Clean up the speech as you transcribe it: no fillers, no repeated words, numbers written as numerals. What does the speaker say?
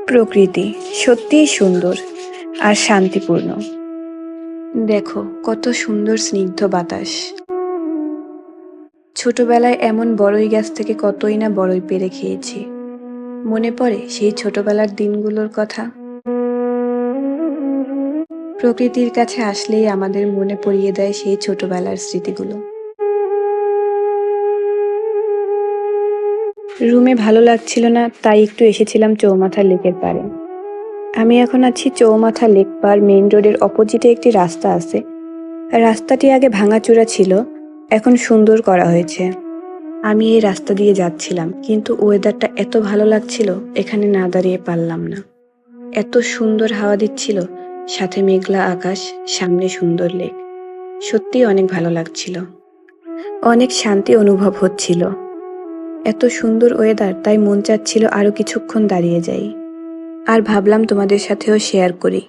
প্রকৃতি সত্যিই সুন্দর আর শান্তিপূর্ণ। দেখো কত সুন্দর স্নিগ্ধ বাতাস। ছোটবেলায় এমন বড়ই গাছ থেকে কতই না বড়ই পেড়ে খেয়েছি। মনে পড়ে সেই ছোটবেলার দিনগুলোর কথা। প্রকৃতির কাছে আসলেই আমাদের মনে পড়িয়ে দেয় সেই ছোটবেলার স্মৃতিগুলো। রুমে ভালো লাগছিল না, তাই একটু এসেছিলাম চৌমাথা লেকের পাড়ে। আমি এখন আছি চৌমাথা লেক পার মেইন রোডের অপোজিটে একটি রাস্তা আছে। রাস্তাটি আগে ভাঙাচোরা ছিল, এখন সুন্দর করা হয়েছে। আমি এই রাস্তা দিয়ে যাচ্ছিলাম, কিন্তু ওয়েদারটা এত ভালো লাগছিল, এখানে না দাঁড়িয়ে পারলাম না। এত সুন্দর হাওয়া দিচ্ছিল, সাথে মেঘলা আকাশ, সামনে সুন্দর লেক। সত্যি অনেক ভালো লাগছিল, অনেক শান্তি অনুভব হচ্ছিল। এত সুন্দর ওয়েদার, তাই মন চাচ্ছিল আরো কিছুক্ষণ দাঁড়িয়ে যাই। আর ভাবলাম তোমাদের সাথেও শেয়ার করি।